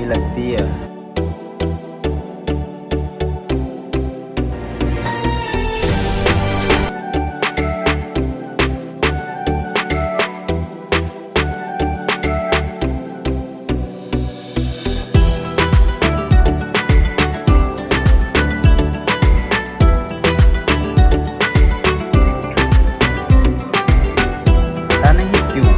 लगती है। पता नहीं क्यों।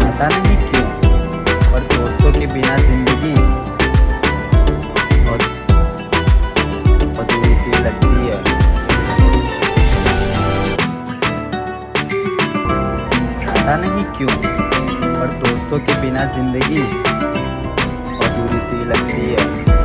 पता नहीं क्यों, और दोस्तों के बिना जिंदगी और अधूरी सी लगती है। पता नहीं क्यों, और दोस्तों के बिना जिंदगी अधूरी सी लगती है।